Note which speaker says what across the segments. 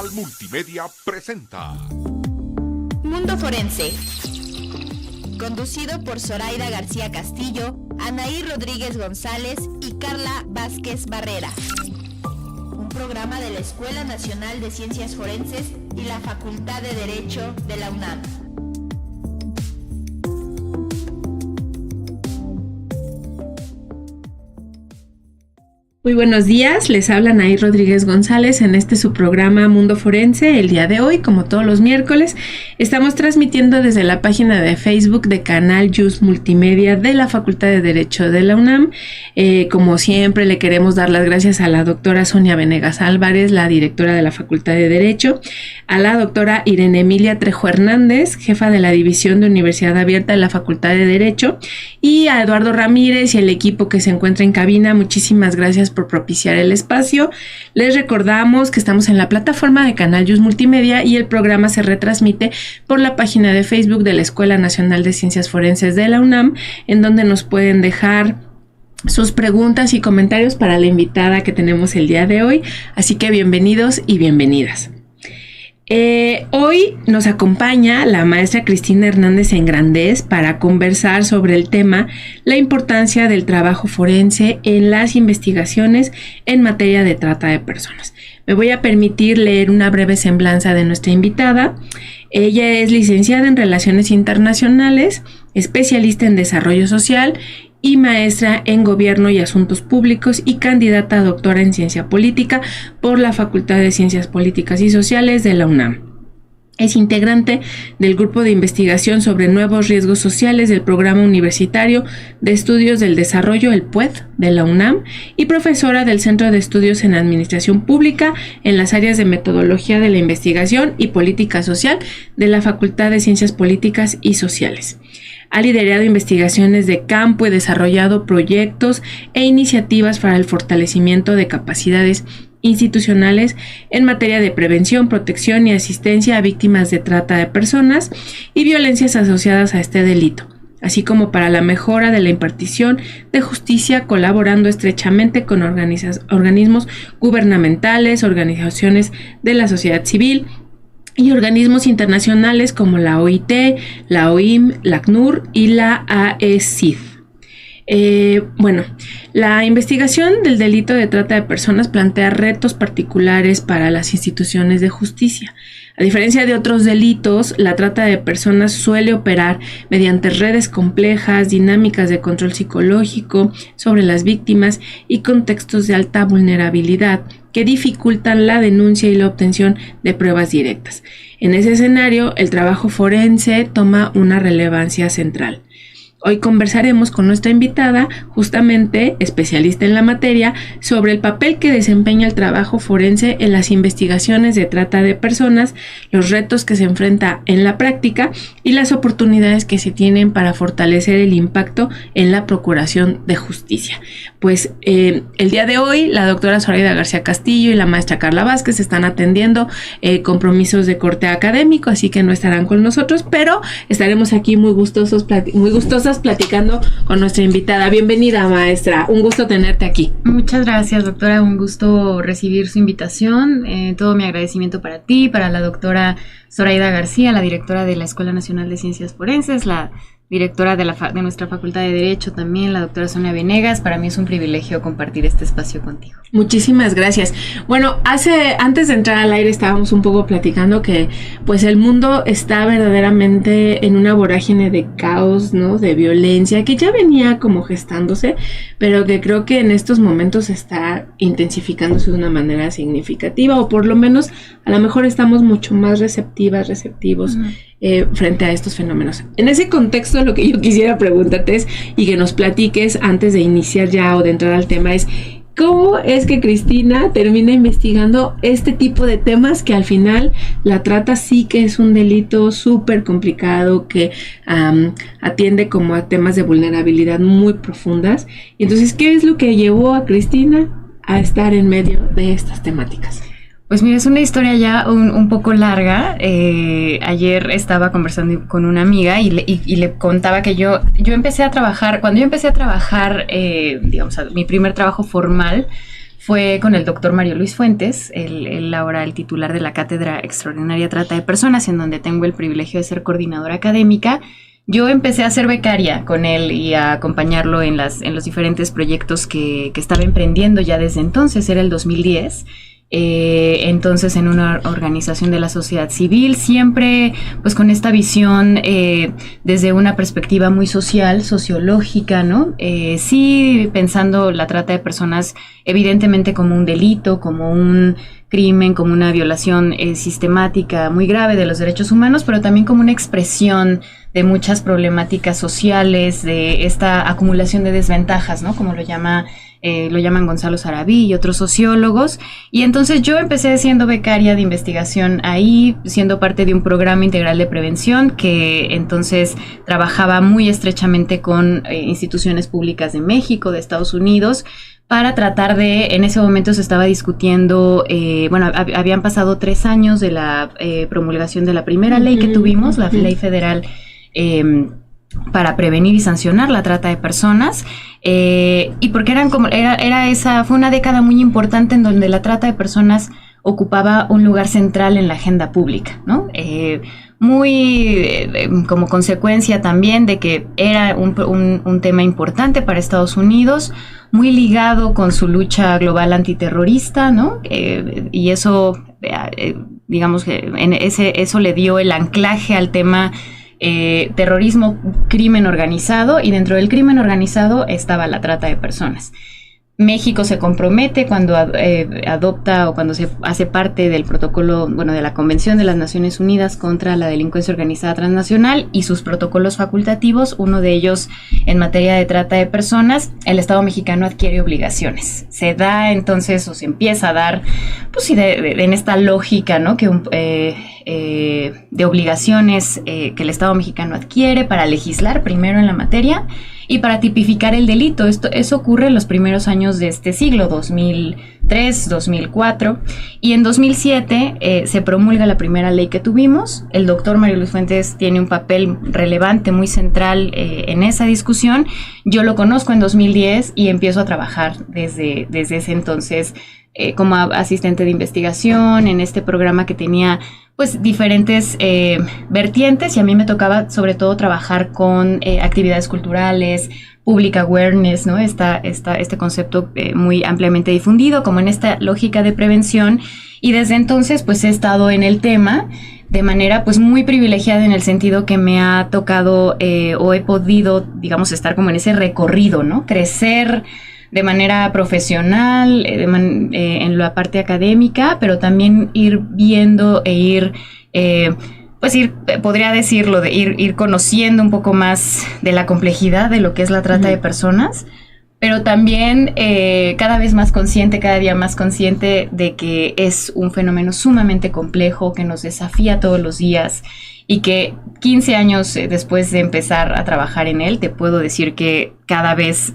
Speaker 1: Canal Multimedia presenta
Speaker 2: Mundo Forense, conducido por Zoraida García Castillo, Anaí Rodríguez González y Carla Vázquez Barrera. Un programa de la Escuela Nacional de Ciencias Forenses y la Facultad de Derecho de la UNAM.
Speaker 3: Muy buenos días, les habla Anaí Rodríguez González en su programa Mundo Forense. El día de hoy, como todos los miércoles, estamos transmitiendo desde la página de Facebook de Canal Jus Multimedia de la Facultad de Derecho de la UNAM. Como siempre, le queremos dar las gracias a la doctora Sonia Venegas Álvarez, la directora de la Facultad de Derecho, a la doctora Irene Emilia Trejo Hernández, jefa de la División de Universidad Abierta de la Facultad de Derecho, y a Eduardo Ramírez y el equipo que se encuentra en cabina. Muchísimas gracias por propiciar el espacio. Les recordamos que estamos en la plataforma de Canal Jus Multimedia y el programa se retransmite por la página de Facebook de la Escuela Nacional de Ciencias Forenses de la UNAM, en donde nos pueden dejar sus preguntas y comentarios para la invitada que tenemos el día de hoy. Así que bienvenidos y bienvenidas. Hoy nos acompaña la maestra Cristina Hernández Engrandez para conversar sobre el tema la importancia del trabajo forense en las investigaciones en materia de trata de personas. Me voy a permitir leer una breve semblanza de nuestra invitada. Ella es licenciada en Relaciones Internacionales, especialista en Desarrollo Social y maestra en Gobierno y Asuntos Públicos y candidata a doctora en Ciencia Política por la Facultad de Ciencias Políticas y Sociales de la UNAM. Es integrante del Grupo de Investigación sobre Nuevos Riesgos Sociales del Programa Universitario de Estudios del Desarrollo, el PUED, de la UNAM, y profesora del Centro de Estudios en Administración Pública en las áreas de Metodología de la Investigación y Política Social de la Facultad de Ciencias Políticas y Sociales. Ha liderado investigaciones de campo y desarrollado proyectos e iniciativas para el fortalecimiento de capacidades institucionales en materia de prevención, protección y asistencia a víctimas de trata de personas y violencias asociadas a este delito, así como para la mejora de la impartición de justicia, colaborando estrechamente con organismos gubernamentales, organizaciones de la sociedad civil y organismos internacionales como la OIT, la OIM, la ACNUR y la AECID. La investigación del delito de trata de personas plantea retos particulares para las instituciones de justicia. A diferencia de otros delitos, la trata de personas suele operar mediante redes complejas, dinámicas de control psicológico sobre las víctimas y contextos de alta vulnerabilidad que dificultan la denuncia y la obtención de pruebas directas. En ese escenario, el trabajo forense toma una relevancia central. Hoy conversaremos con nuestra invitada, justamente especialista en la materia, sobre el papel que desempeña el trabajo forense en las investigaciones de trata de personas, los retos que se enfrenta en la práctica y las oportunidades que se tienen para fortalecer el impacto en la procuración de justicia. Pues el día de hoy la doctora Zoraida García Castillo y la maestra Carla Vázquez están atendiendo compromisos de corte académico, así que no estarán con nosotros, pero estaremos aquí muy gustosas platicando con nuestra invitada. Bienvenida, maestra, un gusto tenerte aquí.
Speaker 4: Muchas gracias, doctora, un gusto recibir su invitación. Todo mi agradecimiento para ti, para la doctora Zoraida García, la directora de la Escuela Nacional de Ciencias Forenses, la directora de nuestra Facultad de Derecho también, la doctora Sonia Venegas. Para mí es un privilegio compartir este espacio contigo.
Speaker 3: Muchísimas gracias. Bueno, antes de entrar al aire estábamos un poco platicando que pues el mundo está verdaderamente en una vorágine de caos, ¿no? De violencia que ya venía como gestándose, pero que creo que en estos momentos está intensificándose de una manera significativa, o por lo menos a lo mejor estamos mucho más receptivos frente a estos fenómenos. En ese contexto, lo que yo quisiera preguntarte es, y que nos platiques antes de iniciar ya o de entrar al tema, es ¿cómo es que Cristina termina investigando este tipo de temas que al final la trata sí que es un delito súper complicado que atiende como a temas de vulnerabilidad muy profundas? Y entonces, ¿qué es lo que llevó a Cristina a estar en medio de estas temáticas?
Speaker 4: Pues mira, es una historia ya un poco larga. Ayer estaba conversando con una amiga y le contaba que yo empecé a trabajar, digamos, mi primer trabajo formal fue con el doctor Mario Luis Fuentes, él ahora el titular de la Cátedra Extraordinaria Trata de Personas, en donde tengo el privilegio de ser coordinadora académica. Yo empecé a ser becaria con él y a acompañarlo en los diferentes proyectos que estaba emprendiendo ya desde entonces, era el 2010. Entonces en una organización de la sociedad civil, siempre pues con esta visión desde una perspectiva muy social, sociológica, ¿no? Sí pensando la trata de personas evidentemente como un delito, como un crimen, como una violación sistemática muy grave de los derechos humanos, pero también como una expresión de muchas problemáticas sociales, de esta acumulación de desventajas, ¿no? Como lo llaman Gonzalo Sarabí y otros sociólogos. Y entonces yo empecé siendo becaria de investigación ahí, siendo parte de un programa integral de prevención que entonces trabajaba muy estrechamente con instituciones públicas de México, de Estados Unidos, para tratar de, en ese momento se estaba discutiendo, habían pasado 3 años de la promulgación de la primera ley que tuvimos, la ley federal para prevenir y sancionar la trata de personas, y porque fue una década muy importante en donde la trata de personas ocupaba un lugar central en la agenda pública, ¿no? Como consecuencia también de que era un tema importante para Estados Unidos, muy ligado con su lucha global antiterrorista, ¿no? Y eso, digamos que eso le dio el anclaje al tema terrorismo, crimen organizado, y dentro del crimen organizado estaba la trata de personas. México se compromete cuando adopta o cuando se hace parte del protocolo, de la Convención de las Naciones Unidas contra la Delincuencia Organizada Transnacional y sus protocolos facultativos, uno de ellos en materia de trata de personas. El Estado mexicano adquiere obligaciones. Se da entonces, o se empieza a dar, pues sí, en esta lógica, ¿no? De obligaciones que el Estado mexicano adquiere para legislar primero en la materia y para tipificar el delito. Eso ocurre en los primeros años de este siglo, 2003, 2004, y en 2007 se promulga la primera ley que tuvimos. El doctor Mario Luis Fuentes tiene un papel relevante, muy central en esa discusión. Yo lo conozco en 2010 y empiezo a trabajar desde ese entonces como asistente de investigación en este programa que tenía pues diferentes vertientes, y a mí me tocaba sobre todo trabajar con actividades culturales, public awareness, ¿no? Este concepto muy ampliamente difundido, como en esta lógica de prevención, y desde entonces pues he estado en el tema de manera pues muy privilegiada, en el sentido que me ha tocado o he podido, digamos, estar como en ese recorrido, ¿no? Crecer de manera profesional, en la parte académica, pero también ir viendo podría decirlo, de ir conociendo un poco más de la complejidad de lo que es la trata de personas, pero también cada día más consciente de que es un fenómeno sumamente complejo, que nos desafía todos los días, y que 15 años después de empezar a trabajar en él, te puedo decir que cada vez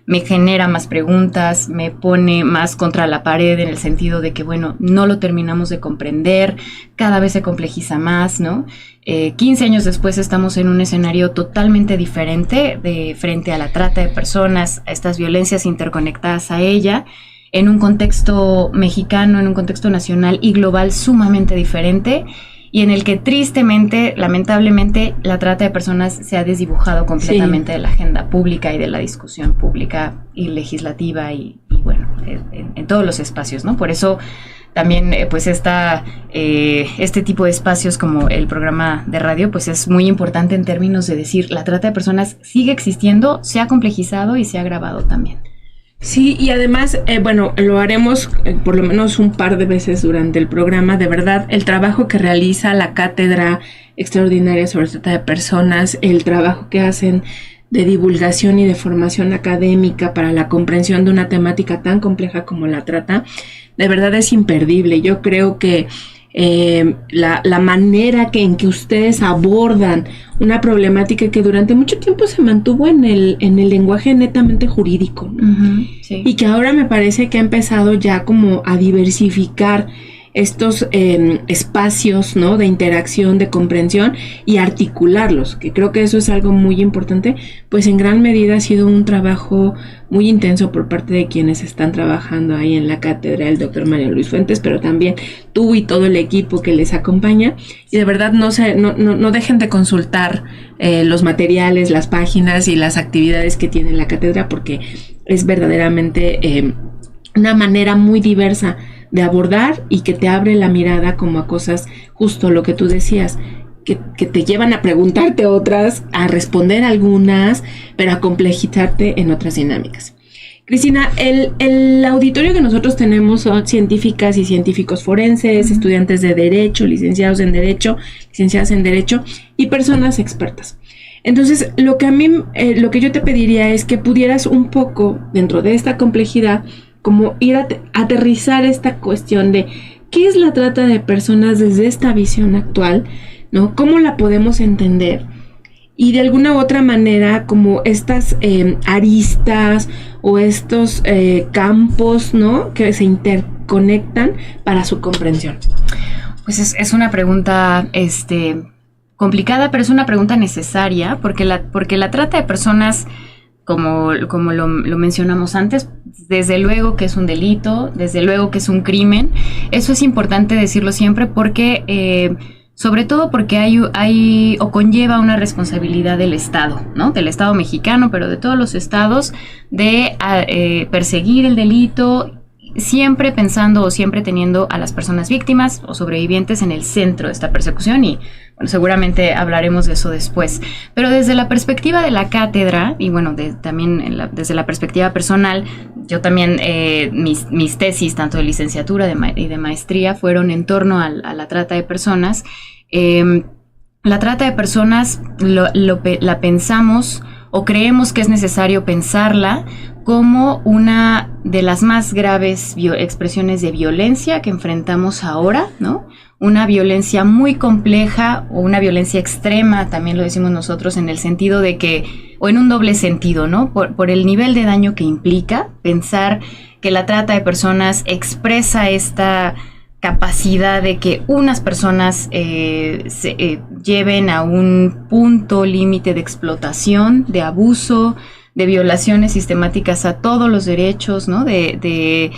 Speaker 4: me genera más preguntas, me pone más contra la pared, en el sentido de que, no lo terminamos de comprender, cada vez se complejiza más, ¿no? 15 años después estamos en un escenario totalmente diferente frente a la trata de personas, a estas violencias interconectadas a ella, en un contexto mexicano, en un contexto nacional y global sumamente diferente, y en el que tristemente, lamentablemente, la trata de personas se ha desdibujado completamente de la agenda pública y de la discusión pública y legislativa y en todos los espacios, ¿no? Por eso también pues este tipo de espacios como el programa de radio pues es muy importante en términos de decir, la trata de personas sigue existiendo, se ha complejizado y se ha agravado también.
Speaker 3: Sí, y además, lo haremos por lo menos un par de veces durante el programa. De verdad, el trabajo que realiza la Cátedra Extraordinaria sobre Trata de Personas, el trabajo que hacen de divulgación y de formación académica para la comprensión de una temática tan compleja como la trata, de verdad es imperdible. Yo creo que la manera en que ustedes abordan una problemática que durante mucho tiempo se mantuvo en el lenguaje netamente jurídico, ¿no? Sí. Y que ahora me parece que ha empezado ya como a diversificar estos espacios, ¿no?, de interacción, de comprensión y articularlos, que creo que eso es algo muy importante, pues en gran medida ha sido un trabajo muy intenso por parte de quienes están trabajando ahí en la cátedra, el doctor Mario Luis Fuentes, pero también tú y todo el equipo que les acompaña. Y de verdad no dejen de consultar los materiales, las páginas y las actividades que tiene la cátedra, porque es verdaderamente una manera muy diversa de abordar y que te abre la mirada como a cosas, justo lo que tú decías, que te llevan a preguntarte otras, a responder algunas, pero a complejizarte en otras dinámicas. Cristina, el auditorio que nosotros tenemos son científicas y científicos forenses, estudiantes de Derecho, licenciadas en Derecho y personas expertas. Entonces, lo que yo te pediría es que pudieras un poco, dentro de esta complejidad, como ir a aterrizar esta cuestión de qué es la trata de personas desde esta visión actual, ¿no? ¿Cómo la podemos entender? Y de alguna u otra manera, como estas aristas o estos campos, ¿no?, que se interconectan para su comprensión.
Speaker 4: Pues es una pregunta complicada, pero es una pregunta necesaria, porque la trata de personas, como lo mencionamos antes, desde luego que es un delito, desde luego que es un crimen. Eso es importante decirlo siempre porque sobre todo porque hay o conlleva una responsabilidad del Estado, ¿no? Del Estado mexicano, pero de todos los estados, de perseguir el delito, siempre pensando o siempre teniendo a las personas víctimas o sobrevivientes en el centro de esta persecución, y bueno, seguramente hablaremos de eso después. Pero desde la perspectiva de la cátedra, y bueno, también desde la perspectiva personal, yo también, mis tesis, tanto de licenciatura y de maestría, fueron en torno a la trata de personas. La trata de personas la pensamos o creemos que es necesario pensarla como una de las más graves expresiones de violencia que enfrentamos ahora, ¿no? Una violencia muy compleja o una violencia extrema, también lo decimos nosotros, en el sentido de que, o en un doble sentido, ¿no? Por el nivel de daño que implica pensar que la trata de personas expresa esta capacidad de que unas personas se lleven a un punto límite de explotación, de abuso, de violaciones sistemáticas a todos los derechos, ¿no? De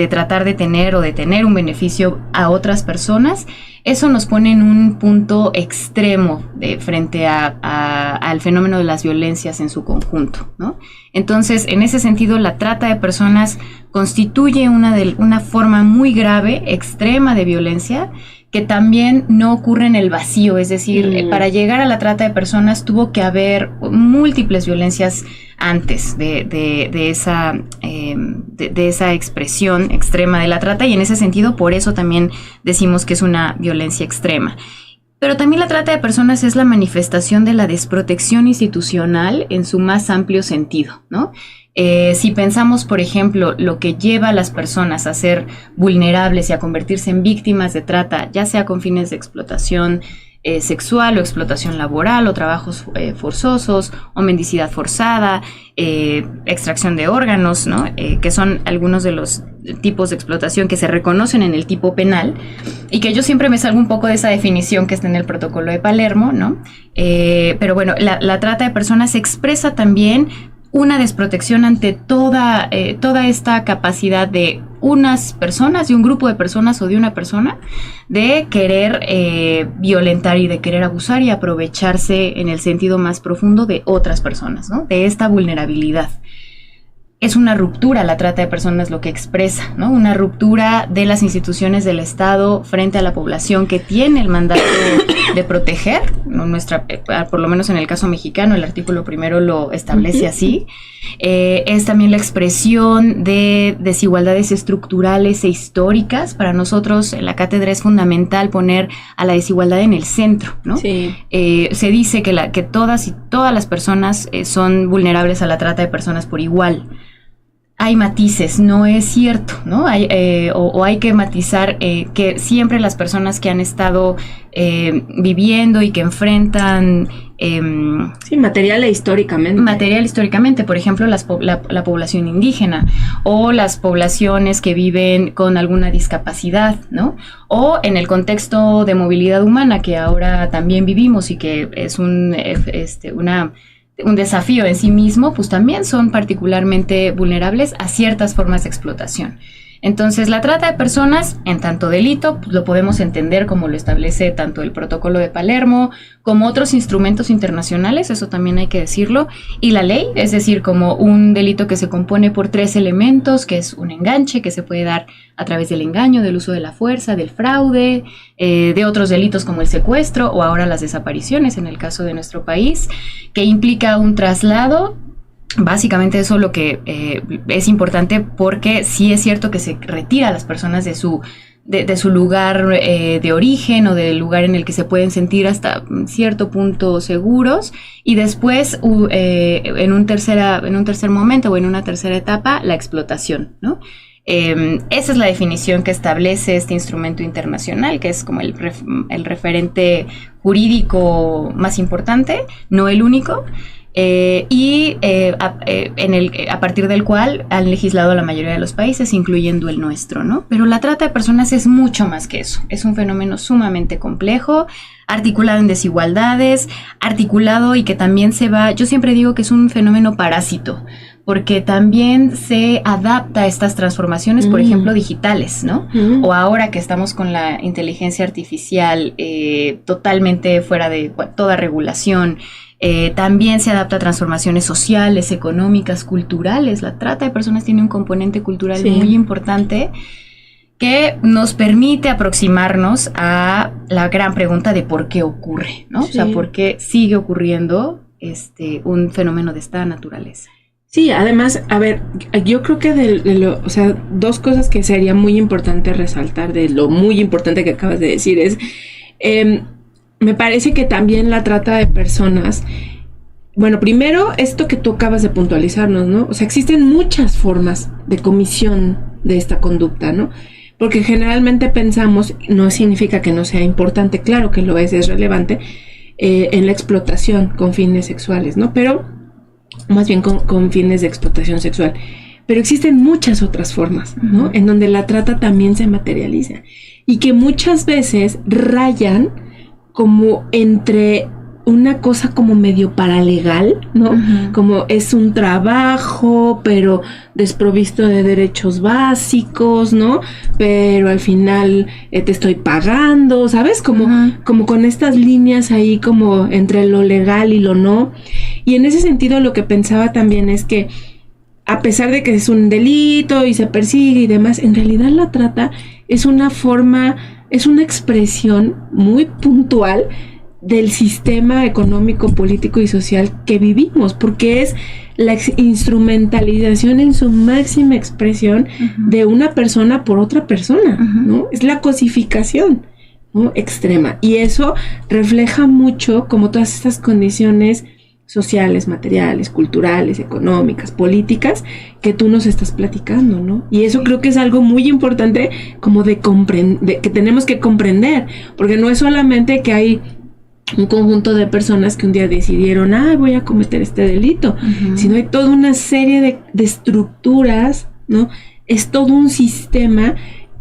Speaker 4: tratar de tener o de tener un beneficio a otras personas. Eso nos pone en un punto extremo frente al fenómeno de las violencias en su conjunto, ¿no? Entonces, en ese sentido, la trata de personas constituye una forma muy grave, extrema de violencia, que también no ocurre en el vacío. Es decir, para llegar a la trata de personas tuvo que haber múltiples violencias antes de esa expresión extrema de la trata, y en ese sentido por eso también decimos que es una violencia extrema. Pero también la trata de personas es la manifestación de la desprotección institucional en su más amplio sentido, ¿no? Si pensamos, por ejemplo, lo que lleva a las personas a ser vulnerables y a convertirse en víctimas de trata, ya sea con fines de explotación sexual o explotación laboral o trabajos forzosos o mendicidad forzada, extracción de órganos, ¿no? Que son algunos de los tipos de explotación que se reconocen en el tipo penal, y que yo siempre me salgo un poco de esa definición que está en el protocolo de Palermo, ¿no? Pero bueno, la trata de personas expresa también una desprotección ante toda esta capacidad de unas personas, de un grupo de personas o de una persona, de querer violentar y de querer abusar y aprovecharse en el sentido más profundo de otras personas, ¿no? De esta vulnerabilidad. Es una ruptura la trata de personas lo que expresa, ¿no? Una ruptura de las instituciones del Estado frente a la población que tiene el mandato de proteger, ¿no? Por lo menos en el caso mexicano, el artículo 1 lo establece así. Es también la expresión de desigualdades estructurales e históricas. Para nosotros en la cátedra es fundamental poner a la desigualdad en el centro, ¿no? Sí. Se dice que todas las personas son vulnerables a la trata de personas por igual. hay matices, no es cierto, ¿no? Hay que matizar que siempre las personas que han estado viviendo y que enfrentan...
Speaker 3: material históricamente.
Speaker 4: Material históricamente, por ejemplo, la población indígena o las poblaciones que viven con alguna discapacidad, ¿no? O en el contexto de movilidad humana que ahora también vivimos y que es un desafío en sí mismo, pues también son particularmente vulnerables a ciertas formas de explotación. Entonces, la trata de personas, en tanto delito, pues lo podemos entender como lo establece tanto el Protocolo de Palermo como otros instrumentos internacionales, eso también hay que decirlo, y la ley, es decir, como un delito que se compone por 3 elementos, que es un enganche que se puede dar a través del engaño, del uso de la fuerza, del fraude, de otros delitos como el secuestro o ahora las desapariciones en el caso de nuestro país, que implica un traslado. Básicamente eso es lo que es importante, porque sí es cierto que se retira a las personas de su lugar de origen o del lugar en el que se pueden sentir hasta cierto punto seguros, y después en un tercer momento o en una tercera etapa la explotación, ¿no? Esa es la definición que establece este instrumento internacional, que es como el referente jurídico más importante, no el único. A partir del cual han legislado la mayoría de los países, incluyendo el nuestro, ¿no? Pero la trata de personas es mucho más que eso. Es un fenómeno sumamente complejo, articulado en desigualdades, articulado y que también yo siempre digo que es un fenómeno parásito, porque también se adapta a estas transformaciones, por ejemplo, digitales, ¿no? O ahora que estamos con la inteligencia artificial totalmente fuera de toda regulación, también se adapta a transformaciones sociales, económicas, culturales. La trata de personas tiene un componente cultural muy importante que nos permite aproximarnos a la gran pregunta de por qué ocurre, ¿no? Sí. O sea, por qué sigue ocurriendo un fenómeno de esta naturaleza.
Speaker 3: Sí, además, a ver, yo creo que dos cosas que sería muy importante resaltar de lo muy importante que acabas de decir es... me parece que también la trata de personas, bueno, primero esto que tú acabas de puntualizarnos, ¿no? O sea, existen muchas formas de comisión de esta conducta, ¿no? Porque generalmente pensamos, no significa que no sea importante, claro que lo es relevante, en la explotación con fines sexuales, ¿no? Pero, más bien con fines de explotación sexual. Pero existen muchas otras formas, ¿no? En donde la trata también se materializa. Y que muchas veces rayan como entre una cosa como medio paralegal, ¿no? Como es un trabajo, pero desprovisto de derechos básicos, ¿no? Pero al final te estoy pagando, ¿sabes? Como con estas líneas ahí como entre lo legal y lo no. Y en ese sentido lo que pensaba también es que a pesar de que es un delito y se persigue y demás, en realidad la trata es una forma... es una expresión muy puntual del sistema económico, político y social que vivimos, porque es la instrumentalización en su máxima expresión de una persona por otra persona, ¿no? Es la cosificación, ¿no? Extrema. Y eso refleja mucho como todas estas condiciones sociales, materiales, culturales, económicas, políticas que tú nos estás platicando, ¿no? Y eso creo que es algo muy importante como de comprender, que tenemos que comprender, porque no es solamente que hay un conjunto de personas que un día decidieron, voy a cometer este delito, sino hay toda una serie de estructuras, ¿no? Es todo un sistema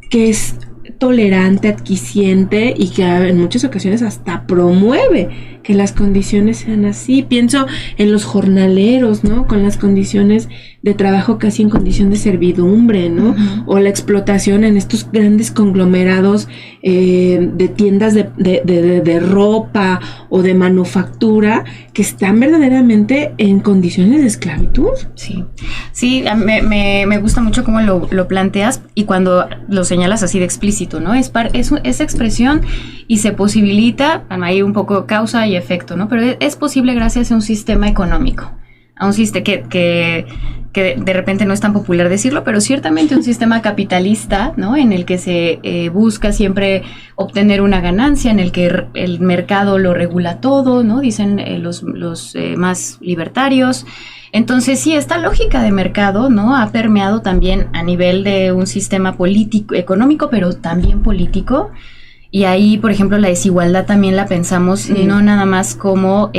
Speaker 3: que es tolerante, adquisiente y que en muchas ocasiones hasta promueve que las condiciones sean así. Pienso en los jornaleros, ¿no? Con las condiciones de trabajo casi en condición de servidumbre, ¿no? O la explotación en estos grandes conglomerados de tiendas de ropa o de manufactura que están verdaderamente en condiciones de esclavitud.
Speaker 4: Sí, me gusta mucho cómo lo planteas y cuando lo señalas así de explícito, ¿no? Es expresión y se posibilita, hay un poco causa y efecto, ¿no? Pero es posible gracias a un sistema económico, a un sistema que de repente no es tan popular decirlo, pero ciertamente un sistema capitalista, ¿no? En el que se busca siempre obtener una ganancia, en el que el mercado lo regula todo, ¿no? Dicen los más libertarios. Entonces, sí, esta lógica de mercado, ¿no? Ha permeado también a nivel de un sistema político, económico, pero también político. Y ahí, por ejemplo, la desigualdad también la pensamos no nada más como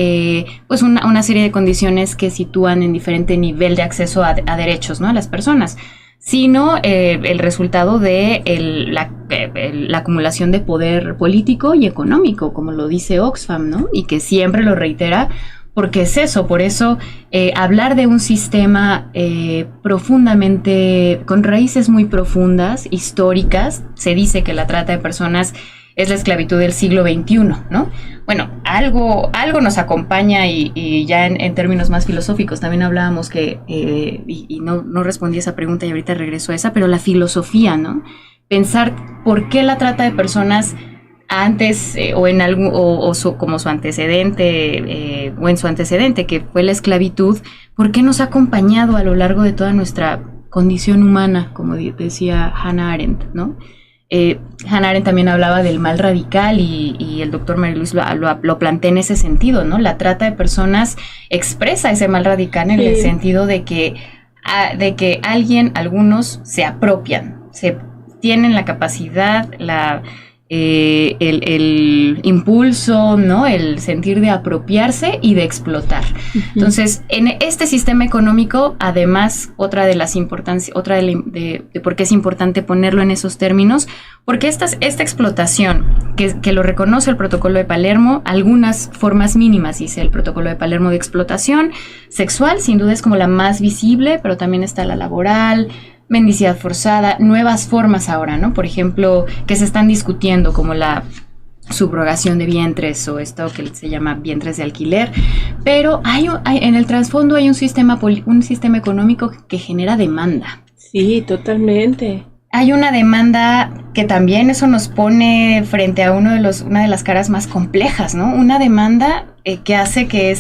Speaker 4: pues una serie de condiciones que sitúan en diferente nivel de acceso a derechos, ¿no? A las personas, sino el resultado de la acumulación de poder político y económico, como lo dice Oxfam, ¿no? Y que siempre lo reitera, porque es eso. Por eso hablar de un sistema profundamente, con raíces muy profundas, históricas, se dice que la trata de personas es la esclavitud del siglo XXI, ¿no? Bueno, algo nos acompaña y ya en términos más filosóficos también hablábamos que, y no respondí a esa pregunta y ahorita regreso a esa, pero la filosofía, ¿no? Pensar por qué la trata de personas antes como su antecedente, o en su antecedente, que fue la esclavitud, ¿por qué nos ha acompañado a lo largo de toda nuestra condición humana, como decía Hannah Arendt, ¿no? Hannah Arendt también hablaba del mal radical y el doctor María Luis lo plantea en ese sentido, ¿no? La trata de personas expresa ese mal radical en el sentido de que algunos se apropian, tienen la capacidad, el impulso, ¿no? El sentir de apropiarse y de explotar. Entonces, en este sistema económico, además, otra de por qué es importante ponerlo en esos términos, porque esta explotación, que lo reconoce el Protocolo de Palermo, algunas formas mínimas, dice el Protocolo de Palermo, de explotación sexual, sin duda es como la más visible, pero también está la laboral, mendicidad forzada, nuevas formas ahora, ¿no? Por ejemplo, que se están discutiendo como la subrogación de vientres o esto que se llama vientres de alquiler, pero en el trasfondo hay un sistema económico que genera demanda.
Speaker 3: Sí, totalmente.
Speaker 4: Hay una demanda que también eso nos pone frente a una de las caras más complejas, ¿no? Una demanda que hace que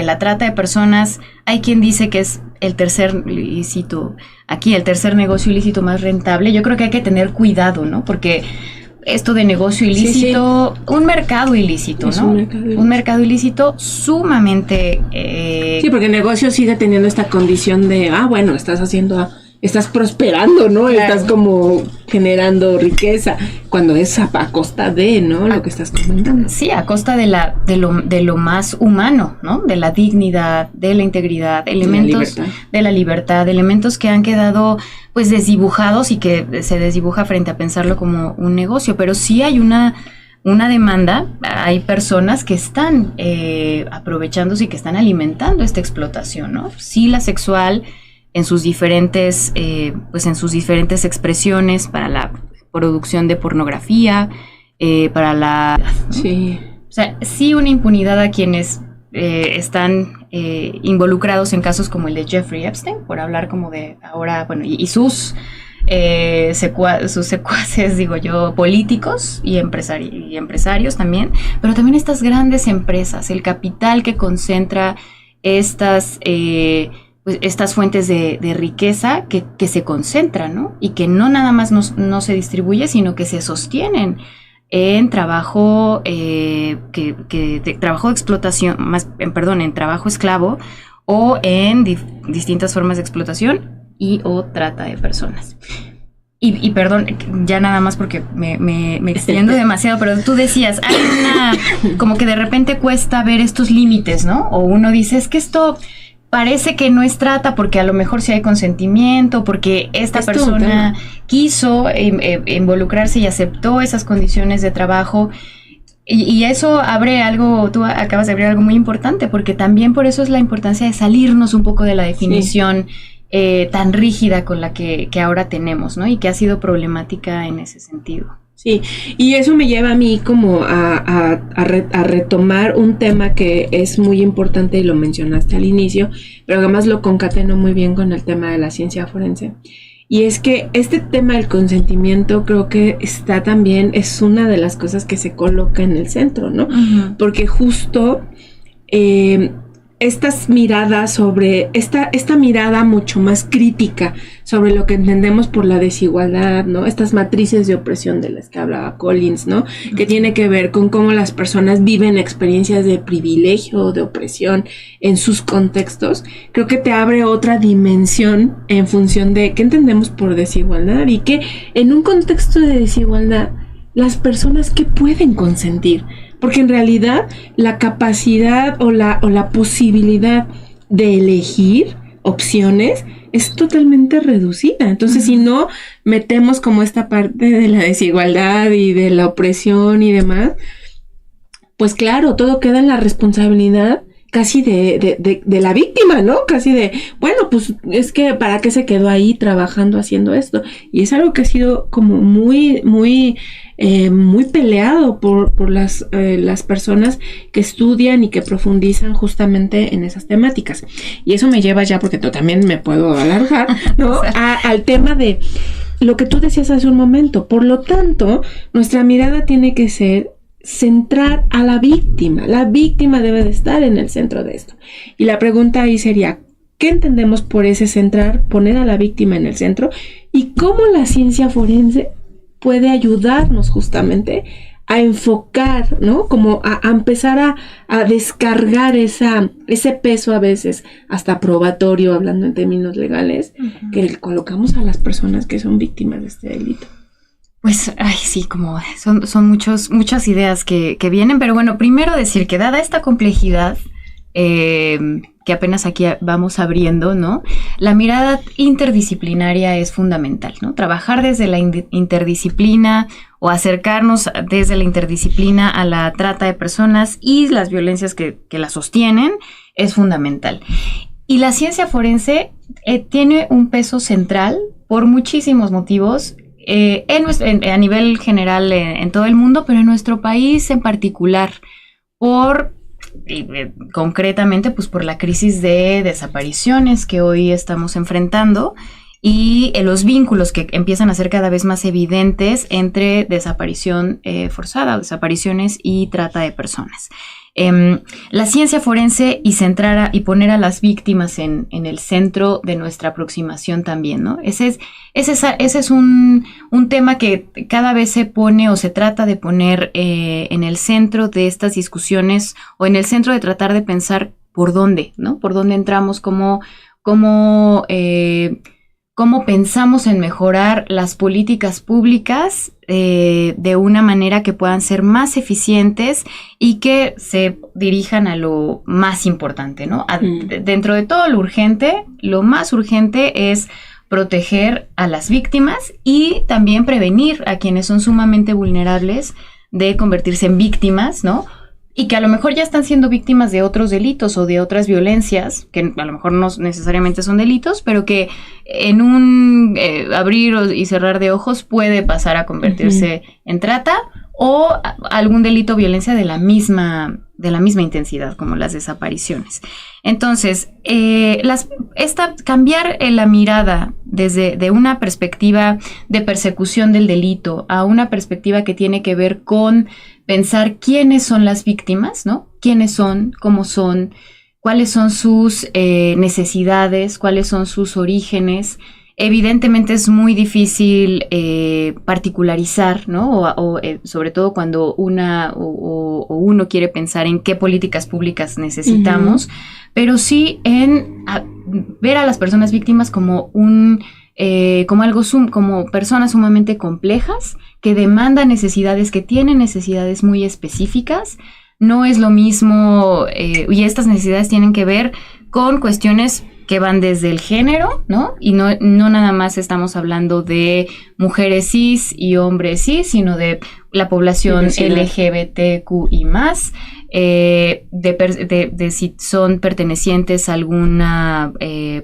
Speaker 4: la trata de personas, hay quien dice que es el tercer negocio ilícito más rentable. Yo creo que hay que tener cuidado, ¿no? Porque esto de negocio ilícito, un mercado ilícito, ¿no? Un mercado ilícito sumamente...
Speaker 3: Sí, porque el negocio sigue teniendo esta condición de, bueno, estás prosperando, ¿no? Claro. Estás como generando riqueza, cuando es a costa de, ¿no? Lo que estás comentando.
Speaker 4: Sí, a costa de lo más humano, ¿no? De la dignidad, de la integridad, elementos de la libertad, elementos que han quedado pues desdibujados y que se desdibuja frente a pensarlo como un negocio, pero sí hay una demanda, hay personas que están aprovechándose y que están alimentando esta explotación, ¿no? Sí, la sexual en sus diferentes expresiones, para la producción de pornografía, para la... ¿no? Sí. O sea, sí, una impunidad a quienes están involucrados en casos como el de Jeffrey Epstein, por hablar como de ahora, bueno, y sus secuaces, digo yo, políticos y empresarios también, pero también estas grandes empresas, el capital que concentra estas fuentes de riqueza que se concentran, ¿no? Y que no nada más no se distribuye, sino que se sostienen en trabajo trabajo de explotación, en trabajo esclavo o en distintas formas de explotación o trata de personas. Y perdón, ya nada más porque me extiendo demasiado, pero tú decías, hay como que de repente cuesta ver estos límites, ¿no? O uno dice, es que esto parece que no es trata porque a lo mejor sí hay consentimiento, porque esta persona quiso involucrarse y aceptó esas condiciones de trabajo. Y eso tú acabas de abrir algo muy importante, porque también por eso es la importancia de salirnos un poco de la definición tan rígida con la que ahora tenemos, ¿no? Y que ha sido problemática en ese sentido.
Speaker 3: Sí, y eso me lleva a mí como a retomar un tema que es muy importante y lo mencionaste al inicio, pero además lo concateno muy bien con el tema de la ciencia forense. Y es que este tema del consentimiento creo que es una de las cosas que se coloca en el centro, ¿no? Uh-huh. Porque justo estas miradas sobre esta mirada mucho más crítica sobre lo que entendemos por la desigualdad, ¿no? Estas matrices de opresión de las que hablaba Collins, ¿no? Que tiene que ver con cómo las personas viven experiencias de privilegio, de opresión en sus contextos. Creo que te abre otra dimensión en función de qué entendemos por desigualdad y que en un contexto de desigualdad las personas que pueden consentir, porque en realidad la capacidad o la posibilidad de elegir opciones es totalmente reducida. Entonces, si no metemos como esta parte de la desigualdad y de la opresión y demás, pues claro, todo queda en la responsabilidad casi de la víctima, ¿no? Casi de, bueno, pues es que ¿para qué se quedó ahí trabajando haciendo esto? Y es algo que ha sido como muy peleado por las personas que estudian y que profundizan justamente en esas temáticas. Y eso me lleva ya, porque también me puedo alargar, ¿no? Al tema de lo que tú decías hace un momento. Por lo tanto, nuestra mirada tiene que ser centrar a la víctima. La víctima debe de estar en el centro de esto. Y la pregunta ahí sería, ¿qué entendemos por ese centrar, poner a la víctima en el centro? Y cómo la ciencia forense puede ayudarnos justamente a enfocar, ¿no? Como a empezar a descargar ese peso a veces hasta probatorio, hablando en términos legales, que colocamos a las personas que son víctimas de este delito.
Speaker 4: Pues, ay, sí, como son muchas ideas que vienen, pero bueno, primero decir que dada esta complejidad que apenas aquí vamos abriendo, ¿no? La mirada interdisciplinaria es fundamental, ¿no? Trabajar desde la interdisciplina o acercarnos desde la interdisciplina a la trata de personas y las violencias que la sostienen es fundamental. Y la ciencia forense tiene un peso central por muchísimos motivos, a nivel general en todo el mundo, pero en nuestro país en particular, concretamente pues por la crisis de desapariciones que hoy estamos enfrentando y los vínculos que empiezan a ser cada vez más evidentes entre desaparición forzada, desapariciones y trata de personas. La ciencia forense y centrar y poner a las víctimas en el centro de nuestra aproximación también, ¿no? Ese es un tema que cada vez se pone o se trata de poner en el centro de estas discusiones o en el centro de tratar de pensar por dónde, ¿no? Por dónde entramos, cómo pensamos en mejorar las políticas públicas de una manera que puedan ser más eficientes y que se dirijan a lo más importante, ¿no? Dentro de todo lo urgente, lo más urgente es proteger a las víctimas y también prevenir a quienes son sumamente vulnerables de convertirse en víctimas, ¿no? Y que a lo mejor ya están siendo víctimas de otros delitos o de otras violencias, que a lo mejor no necesariamente son delitos, pero que en un abrir y cerrar de ojos puede pasar a convertirse en trata o algún delito o violencia de la misma intensidad, como las desapariciones. Entonces, cambiar la mirada de una perspectiva de persecución del delito a una perspectiva que tiene que ver con pensar quiénes son las víctimas, ¿no? ¿Quiénes son? ¿Cómo son? ¿Cuáles son sus necesidades? ¿Cuáles son sus orígenes? Evidentemente es muy difícil particularizar, ¿no? Sobre todo cuando uno quiere pensar en qué políticas públicas necesitamos, pero sí en ver a las personas víctimas como como personas sumamente complejas que demandan necesidades, que tienen necesidades muy específicas. No es lo mismo, y estas necesidades tienen que ver con cuestiones que van desde el género, ¿no? Y no nada más estamos hablando de mujeres cis y hombres cis, sino de la población LGBTQI+, de si son pertenecientes a alguna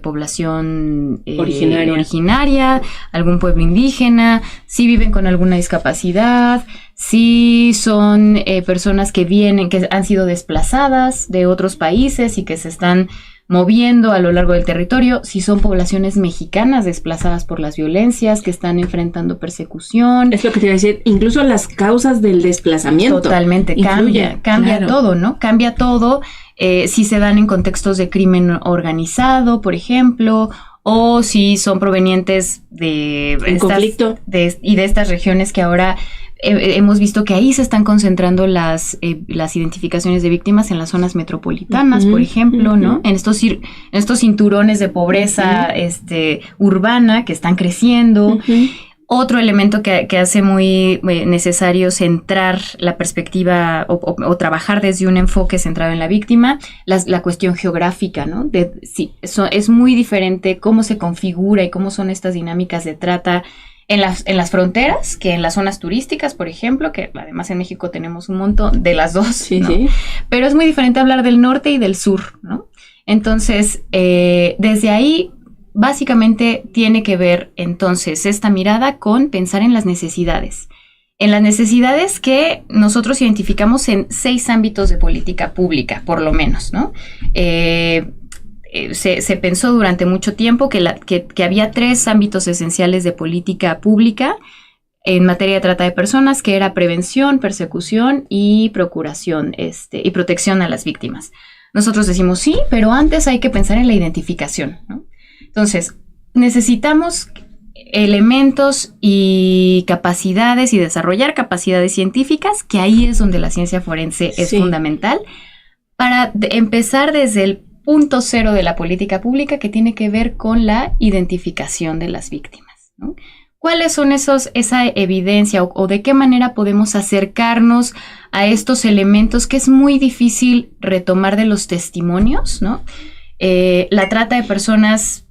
Speaker 4: población originaria, algún pueblo indígena, si viven con alguna discapacidad, si son personas que han sido desplazadas de otros países y que se están moviendo a lo largo del territorio, si son poblaciones mexicanas desplazadas por las violencias, que están enfrentando persecución.
Speaker 3: Es lo que te iba a decir, incluso las causas del desplazamiento.
Speaker 4: Totalmente, cambia claro. Todo, ¿no? Cambia todo, si se dan en contextos de crimen organizado, por ejemplo, o si son provenientes de
Speaker 3: conflicto
Speaker 4: y de estas regiones que ahora hemos visto que ahí se están concentrando las identificaciones de víctimas en las zonas metropolitanas, por ejemplo, ¿no? En estos cinturones de pobreza urbana que están creciendo. Otro elemento que hace muy necesario centrar la perspectiva o trabajar desde un enfoque centrado en la víctima, la cuestión geográfica, ¿no? Es muy diferente cómo se configura y cómo son estas dinámicas de trata en las fronteras que en las zonas turísticas, por ejemplo, que además en México tenemos un montón de las dos,
Speaker 3: sí,
Speaker 4: ¿no?
Speaker 3: Sí.
Speaker 4: Pero es muy diferente hablar del norte y del sur, ¿no? Entonces, desde ahí, básicamente tiene que ver entonces esta mirada con pensar en las necesidades. En las necesidades que nosotros identificamos en 6 ámbitos de política pública, por lo menos, ¿no? Se pensó durante mucho tiempo que había 3 ámbitos esenciales de política pública en materia de trata de personas, que era prevención, persecución y procuración, y protección a las víctimas. Nosotros decimos sí, pero antes hay que pensar en la identificación, ¿no? Entonces, necesitamos elementos y capacidades y desarrollar capacidades científicas, que ahí es donde la ciencia forense es fundamental, para empezar desde el punto cero de la política pública, que tiene que ver con la identificación de las víctimas, ¿no? ¿Cuáles son esa evidencia o de qué manera podemos acercarnos a estos elementos que es muy difícil retomar de los testimonios, ¿no? La trata de personas,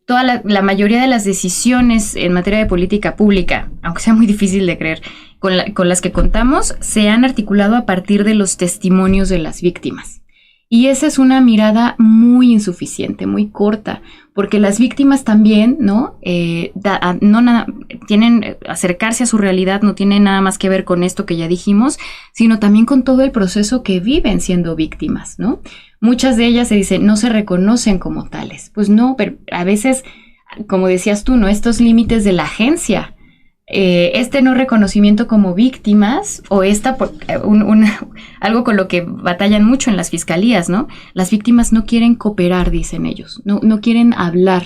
Speaker 4: la mayoría de las decisiones en materia de política pública, aunque sea muy difícil de creer, con las que contamos, se han articulado a partir de los testimonios de las víctimas. Y esa es una mirada muy insuficiente, muy corta, porque las víctimas también, ¿no? Acercarse a su realidad no tiene nada más que ver con esto que ya dijimos, sino también con todo el proceso que viven siendo víctimas, ¿no? Muchas de ellas se dicen, no se reconocen como tales. Pues no, pero a veces, como decías tú, ¿no? Estos límites de la agencia, no reconocimiento como víctimas, o algo con lo que batallan mucho en las fiscalías, ¿no? Las víctimas no quieren cooperar, dicen ellos, no quieren hablar.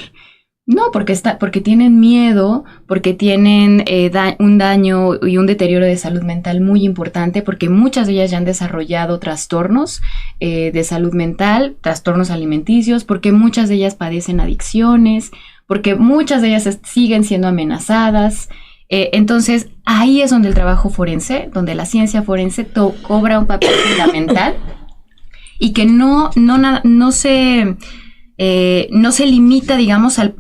Speaker 4: No, porque tienen miedo, porque tienen un daño y un deterioro de salud mental muy importante, porque muchas de ellas ya han desarrollado trastornos de salud mental, trastornos alimenticios, porque muchas de ellas padecen adicciones, porque muchas de ellas siguen siendo amenazadas. Entonces, ahí es donde el trabajo forense, donde la ciencia forense cobra un papel fundamental, y que no se limita, digamos, a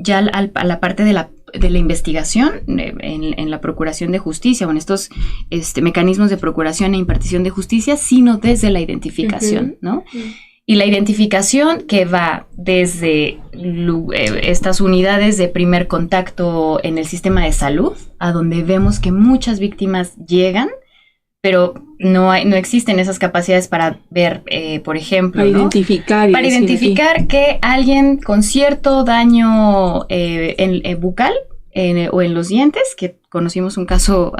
Speaker 4: la parte de la investigación en la procuración de justicia o en estos mecanismos de procuración e impartición de justicia, sino desde la identificación, ¿no? Y la identificación que va desde estas unidades de primer contacto en el sistema de salud, a donde vemos que muchas víctimas llegan, pero no existen esas capacidades para ver, por ejemplo, para identificar que alguien con cierto daño bucal o en los dientes, que conocimos un caso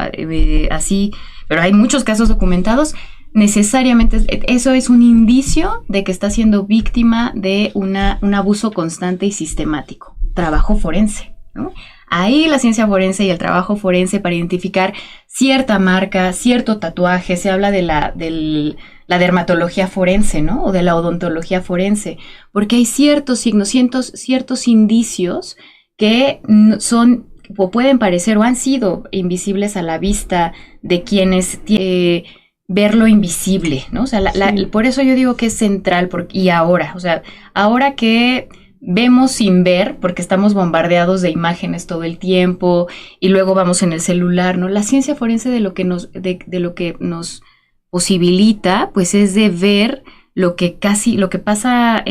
Speaker 4: así, pero hay muchos casos documentados, necesariamente eso es un indicio de que está siendo víctima de un abuso constante y sistemático. Trabajo forense, ¿no? Ahí la ciencia forense y el trabajo forense para identificar cierta marca, cierto tatuaje, se habla de la dermatología forense, ¿no? O de la odontología forense, porque hay ciertos signos, ciertos indicios que son o pueden parecer o han sido invisibles a la vista de quienes ver lo invisible, ¿no? O sea, por eso yo digo que es central, ahora que vemos sin ver, porque estamos bombardeados de imágenes todo el tiempo, y luego vamos en el celular, ¿no? La ciencia forense de lo que nos posibilita, pues es de ver lo que pasa,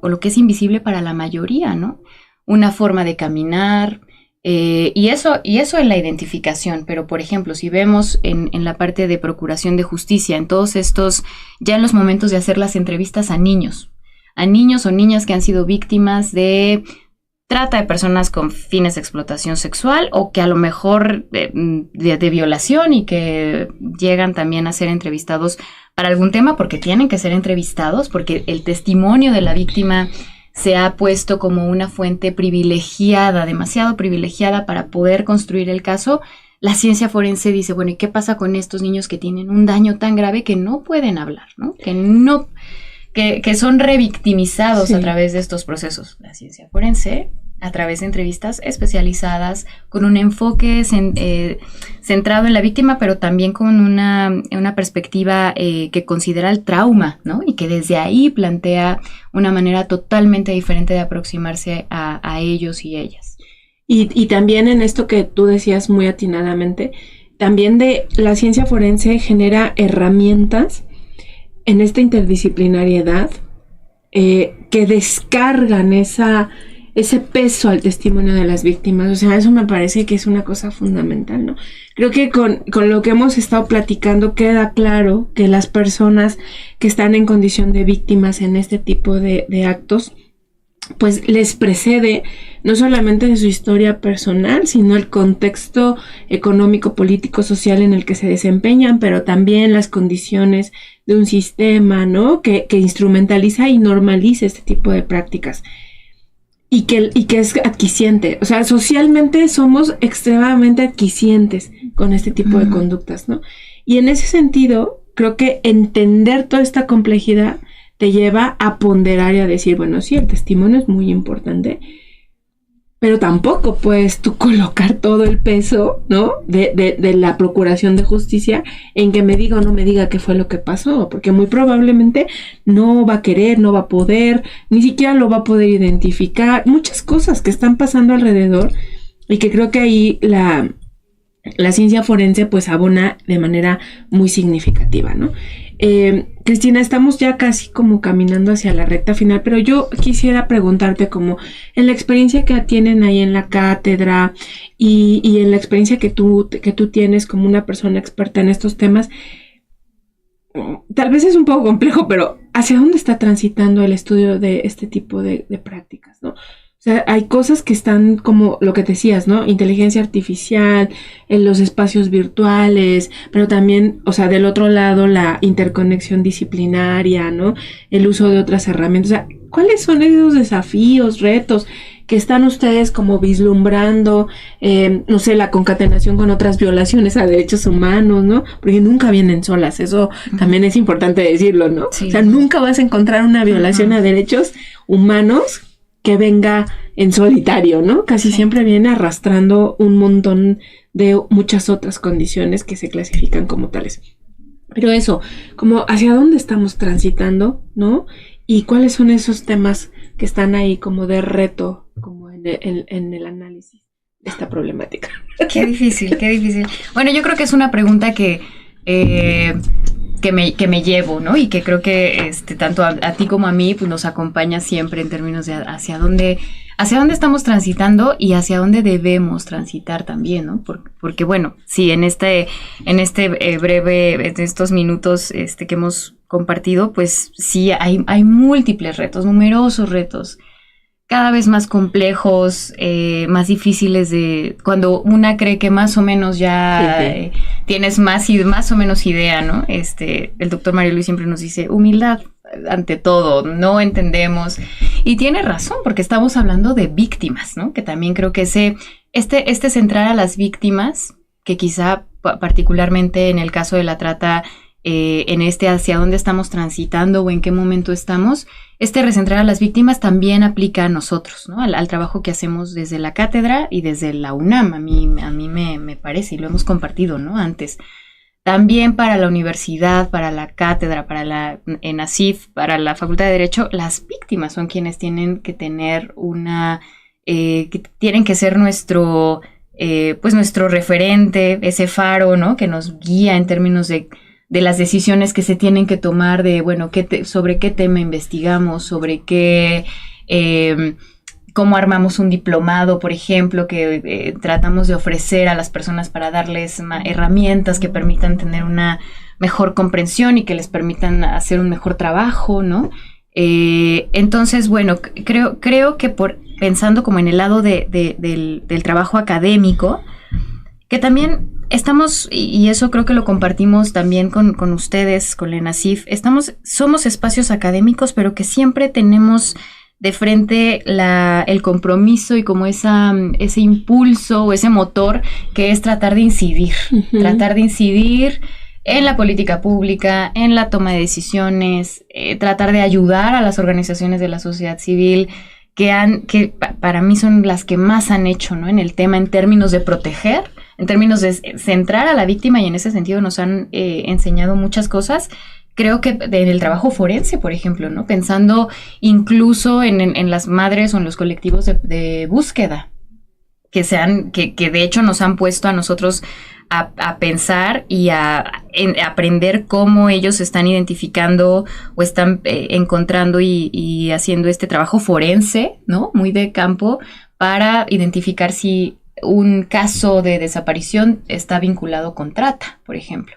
Speaker 4: o lo que es invisible para la mayoría, ¿no? Una forma de caminar, y eso en la identificación. Pero, por ejemplo, si vemos en la parte de procuración de justicia, en todos estos, ya en los momentos de hacer las entrevistas a niños a niños o niñas que han sido víctimas de trata de personas con fines de explotación sexual o que a lo mejor de violación y que llegan también a ser entrevistados para algún tema porque tienen que ser entrevistados, porque el testimonio de la víctima se ha puesto como una fuente privilegiada, demasiado privilegiada para poder construir el caso. La ciencia forense dice, bueno, ¿y qué pasa con estos niños que tienen un daño tan grave que no pueden hablar, ¿no? Que son revictimizados a través de estos procesos? La ciencia forense, a través de entrevistas especializadas, con un enfoque centrado en la víctima, pero también con una perspectiva que considera el trauma, ¿no? Y que desde ahí plantea una manera totalmente diferente de aproximarse a ellos y ellas.
Speaker 3: Y también en esto que tú decías muy atinadamente, también de la ciencia forense genera herramientas en esta interdisciplinariedad que descargan ese peso al testimonio de las víctimas. O sea, eso me parece que es una cosa fundamental, ¿no? Creo que con lo que hemos estado platicando queda claro que las personas que están en condición de víctimas en este tipo de actos, pues les precede no solamente de su historia personal, sino el contexto económico, político, social en el que se desempeñan, pero también las condiciones de un sistema, ¿no? Que instrumentaliza y normaliza este tipo de prácticas. Y que es adquisiente. O sea, socialmente somos extremadamente adquisientes con este tipo de conductas, ¿no? Y en ese sentido, creo que entender toda esta complejidad te lleva a ponderar y a decir, bueno, sí, el testimonio es muy importante, pero tampoco puedes tú colocar todo el peso, ¿no? de la procuración de justicia en que me diga o no me diga qué fue lo que pasó, porque muy probablemente no va a querer, no va a poder, ni siquiera lo va a poder identificar, muchas cosas que están pasando alrededor y que creo que ahí la ciencia forense pues abona de manera muy significativa, ¿no? Cristina, estamos ya casi como caminando hacia la recta final, pero yo quisiera preguntarte como en la experiencia que tienen ahí en la cátedra y en la experiencia que tú tienes como una persona experta en estos temas, tal vez es un poco complejo, pero ¿hacia dónde está transitando el estudio de este tipo de prácticas, ¿no? O sea, hay cosas que están como lo que decías, ¿no? Inteligencia artificial, en los espacios virtuales, pero también, o sea, del otro lado la interconexión disciplinaria, ¿no? El uso de otras herramientas. O sea, ¿cuáles son esos desafíos, retos que están ustedes como vislumbrando? No sé, la concatenación con otras violaciones a derechos humanos, ¿no? Porque nunca vienen solas, eso también es importante decirlo, ¿no? Sí. O sea, nunca vas a encontrar una violación a derechos humanos que venga en solitario, ¿no? Casi siempre viene arrastrando un montón de muchas otras condiciones que se clasifican como tales. Pero eso, como hacia dónde estamos transitando, ¿no? Y cuáles son esos temas que están ahí como de reto, como en el análisis de esta problemática.
Speaker 4: Qué difícil, qué difícil. Bueno, yo creo que es una pregunta que me llevo, ¿no? Y que creo que tanto a ti como a mí pues nos acompaña siempre en términos de hacia dónde estamos transitando y hacia dónde debemos transitar también, ¿no? Porque bueno, sí, en estos minutos que hemos compartido, pues sí hay múltiples retos, numerosos retos, cada vez más complejos, más difíciles de cuando una cree que más o menos ya tienes más o menos idea, ¿no? El doctor Mario Luis siempre nos dice humildad ante todo, no entendemos, y tiene razón porque estamos hablando de víctimas, ¿no? Que también creo que centrar a las víctimas, que quizá particularmente en el caso de la trata, hacia dónde estamos transitando o en qué momento estamos, recentrar a las víctimas también aplica a nosotros, ¿no? Al trabajo que hacemos desde la cátedra y desde la UNAM, a mí me parece, y lo hemos compartido, ¿no? Antes. También para la universidad, para la cátedra, para la ENACIF, para la Facultad de Derecho, las víctimas son quienes tienen que tener que tienen que ser nuestro referente, ese faro, ¿no? Que nos guía en términos de las decisiones que se tienen que tomar, de, bueno, sobre qué tema investigamos, sobre qué, cómo armamos un diplomado, por ejemplo, que tratamos de ofrecer a las personas para darles herramientas que permitan tener una mejor comprensión y que les permitan hacer un mejor trabajo, ¿no? Entonces, bueno, creo que pensando como en el lado del trabajo académico, que también estamos, y eso creo que lo compartimos también con ustedes, con la ENASIF, somos espacios académicos, pero que siempre tenemos de frente el compromiso y como ese impulso o ese motor que es tratar de incidir en la política pública, en la toma de decisiones, tratar de ayudar a las organizaciones de la sociedad civil que para mí son las que más han hecho, ¿no? En el tema, en términos de proteger, en términos de centrar a la víctima, y en ese sentido nos han enseñado muchas cosas. Creo que en el trabajo forense, por ejemplo, ¿no? Pensando incluso en las madres o en los colectivos de búsqueda, que de hecho nos han puesto a nosotros a pensar y a aprender cómo ellos están identificando o están encontrando y haciendo este trabajo forense, ¿no? Muy de campo, para identificar si un caso de desaparición está vinculado con trata, por ejemplo.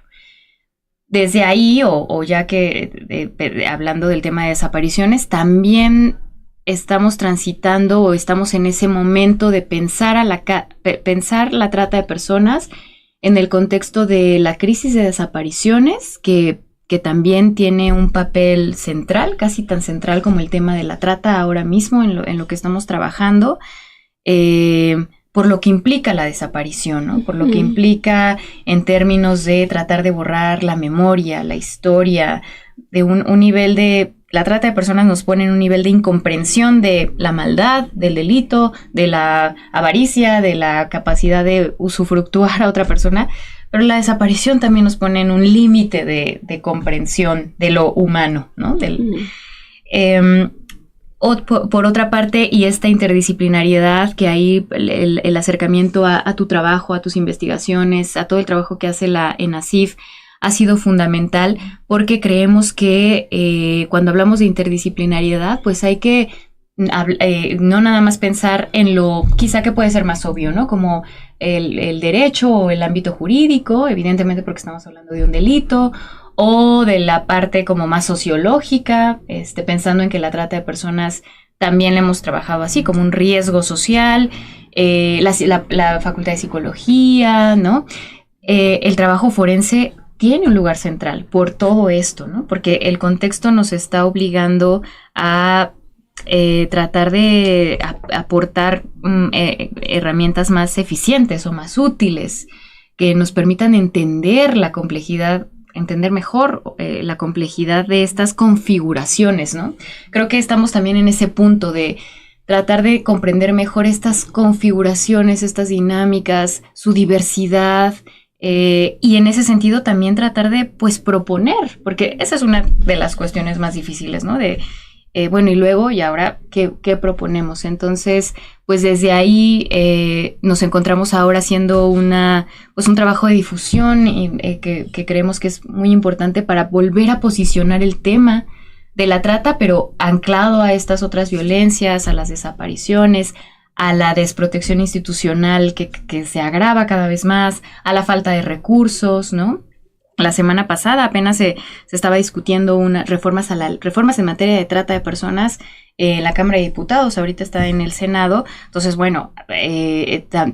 Speaker 4: Desde ahí, o ya que hablando del tema de desapariciones, también estamos transitando o estamos en ese momento de pensar la trata de personas en el contexto de la crisis de desapariciones, que también tiene un papel central, casi tan central como el tema de la trata ahora mismo en lo que estamos trabajando, por lo que implica la desaparición, ¿no? Por lo que implica en términos de tratar de borrar la memoria, la historia, de un nivel de... La trata de personas nos pone en un nivel de incomprensión de la maldad, del delito, de la avaricia, de la capacidad de usufructuar a otra persona, pero la desaparición también nos pone en un límite de comprensión de lo humano, ¿no? Por otra parte, y esta interdisciplinariedad que hay, el acercamiento a tu trabajo, a tus investigaciones, a todo el trabajo que hace la ENASIF, ha sido fundamental, porque creemos que cuando hablamos de interdisciplinariedad, pues hay que no nada más pensar en lo quizá que puede ser más obvio, ¿no? Como el derecho o el ámbito jurídico, evidentemente porque estamos hablando de un delito, o de la parte como más sociológica, pensando en que la trata de personas también la hemos trabajado así, como un riesgo social, la facultad de psicología, ¿no? El trabajo forense tiene un lugar central por todo esto, ¿no? Porque el contexto nos está obligando a tratar de aportar herramientas más eficientes o más útiles que nos permitan entender mejor la complejidad de estas configuraciones, ¿no? Creo que estamos también en ese punto de tratar de comprender mejor estas configuraciones, estas dinámicas, su diversidad, y en ese sentido también tratar de, pues, proponer, porque esa es una de las cuestiones más difíciles, ¿no? Bueno, y luego, y ahora, ¿qué proponemos? Entonces, pues desde ahí nos encontramos ahora haciendo un trabajo de difusión que creemos que es muy importante para volver a posicionar el tema de la trata, pero anclado a estas otras violencias, a las desapariciones, a la desprotección institucional que se agrava cada vez más, a la falta de recursos, ¿no? La semana pasada apenas se estaba discutiendo reformas en materia de trata de personas en la Cámara de Diputados, ahorita está en el Senado. Entonces, bueno,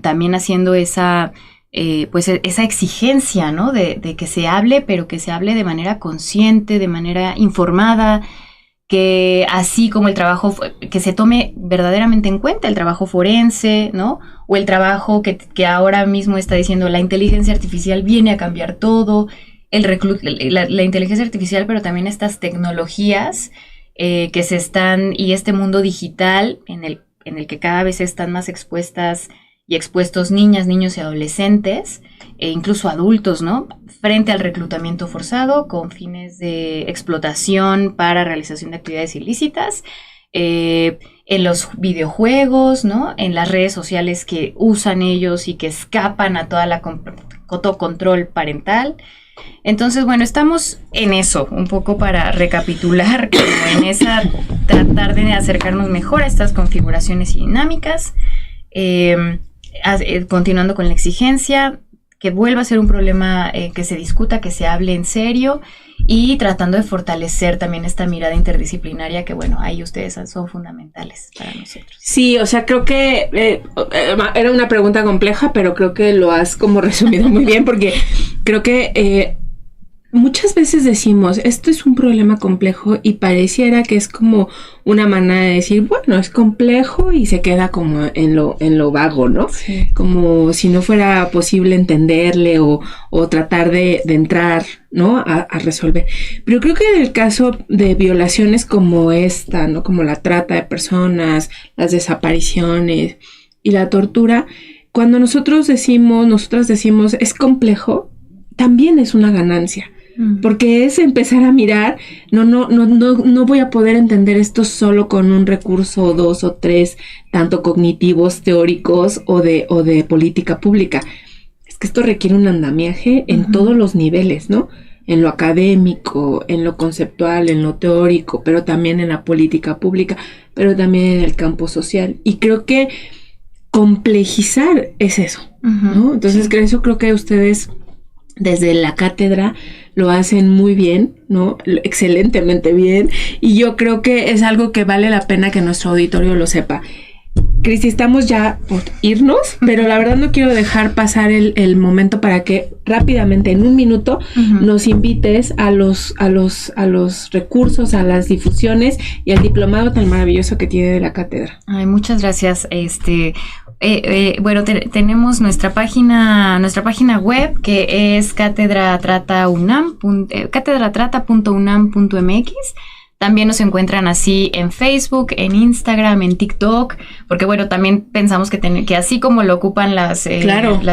Speaker 4: también haciendo esa exigencia, ¿no? De que se hable, pero que se hable de manera consciente, de manera informada, que así como el trabajo, que se tome verdaderamente en cuenta el trabajo forense, ¿no? O el trabajo que ahora mismo está diciendo la inteligencia artificial viene a cambiar todo, la inteligencia artificial, pero también estas tecnologías que se están, y este mundo digital en el que cada vez están más expuestas y expuestos niñas, niños y adolescentes, e incluso adultos, ¿no? Frente al reclutamiento forzado con fines de explotación para realización de actividades ilícitas, en los videojuegos, ¿no? En las redes sociales que usan ellos y que escapan a todo control parental. Entonces, bueno, estamos en eso, un poco para recapitular, como en esa tratar de acercarnos mejor a estas configuraciones y dinámicas, continuando con la exigencia, que vuelva a ser un problema que se discuta, que se hable en serio y tratando de fortalecer también esta mirada interdisciplinaria que, bueno, ahí ustedes son fundamentales para nosotros.
Speaker 3: Sí, o sea, creo que era una pregunta compleja, pero creo que lo has como resumido muy bien, porque creo que muchas veces decimos, esto es un problema complejo y pareciera que es como una manera de decir, bueno, es complejo y se queda como en lo vago, ¿no? Sí. Como si no fuera posible entenderle o tratar de entrar, ¿no? A resolver. Pero creo que en el caso de violaciones como esta, ¿no? Como la trata de personas, las desapariciones y la tortura, cuando nosotras decimos es complejo, también es una ganancia. Porque es empezar a mirar, no voy a poder entender esto solo con un recurso o 2 o 3, tanto cognitivos, teóricos o de política pública. Es que esto requiere un andamiaje en todos los niveles, ¿no? En lo académico, en lo conceptual, en lo teórico, pero también en la política pública, pero también en el campo social. Y creo que complejizar es eso, ¿no? Entonces, eso creo que ustedes desde la cátedra lo hacen muy bien, ¿no? Excelentemente bien, y yo creo que es algo que vale la pena que nuestro auditorio lo sepa. Cristi, estamos ya por irnos, pero la verdad no quiero dejar pasar el momento para que rápidamente, en un minuto, nos invites a los recursos, a las difusiones y al diplomado tan maravilloso que tiene de la cátedra.
Speaker 4: Ay, muchas gracias. Bueno, tenemos nuestra página web, que es catedratrata.unam.mx. También nos encuentran así en Facebook, en Instagram, en TikTok, porque bueno, también pensamos que así como lo ocupan las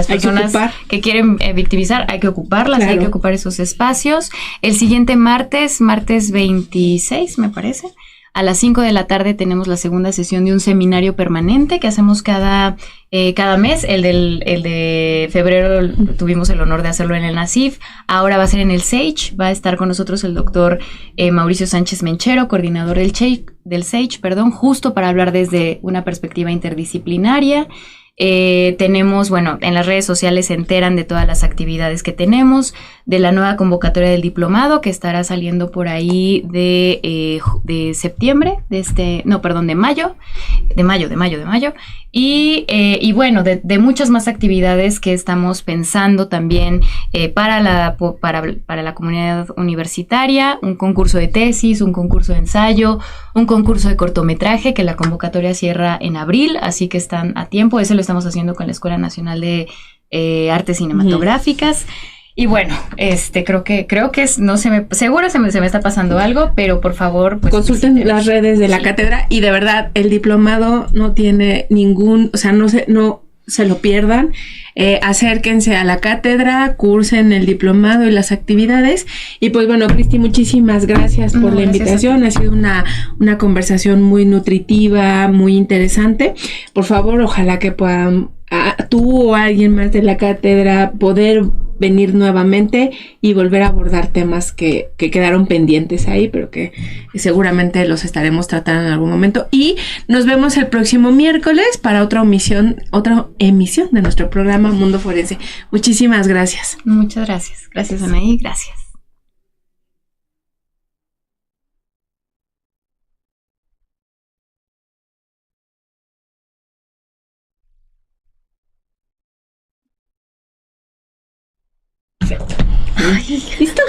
Speaker 4: personas que quieren victimizar, hay que ocuparlas, hay que ocupar esos espacios. El siguiente martes 26, me parece, a las 5 de la tarde tenemos la segunda sesión de un seminario permanente que hacemos cada mes. El de febrero tuvimos el honor de hacerlo en el NACIF. Ahora va a ser en el SAGE. Va a estar con nosotros el doctor Mauricio Sánchez Menchero, coordinador del SAGE, justo para hablar desde una perspectiva interdisciplinaria. Tenemos, bueno, en las redes sociales se enteran de todas las actividades que tenemos, de la nueva convocatoria del diplomado que estará saliendo por ahí de septiembre, de mayo, y bueno, de muchas más actividades que estamos pensando también para la comunidad universitaria, un concurso de tesis, un concurso de ensayo, un concurso de cortometraje que la convocatoria cierra en abril, así que están a tiempo. Eso lo estamos haciendo con la Escuela Nacional de Artes Cinematográficas. Y bueno, creo que seguro se me está pasando algo, pero por favor, pues,
Speaker 3: consulten las redes de la cátedra, y de verdad el diplomado no tiene ningún, o sea, no se lo pierdan. Acérquense a la cátedra, cursen el diplomado y las actividades. Y pues bueno, Cristi, muchísimas gracias por la invitación. Ha sido una conversación muy nutritiva, muy interesante. Por favor, ojalá que puedan tú o alguien más de la cátedra poder venir nuevamente y volver a abordar temas que quedaron pendientes ahí, pero que seguramente los estaremos tratando en algún momento. Y nos vemos el próximo miércoles para otra emisión de nuestro programa Mundo Forense. Muchísimas gracias.
Speaker 4: Muchas gracias. Gracias, Anaí. Gracias.
Speaker 3: Perfecto. Ay, ¿listo?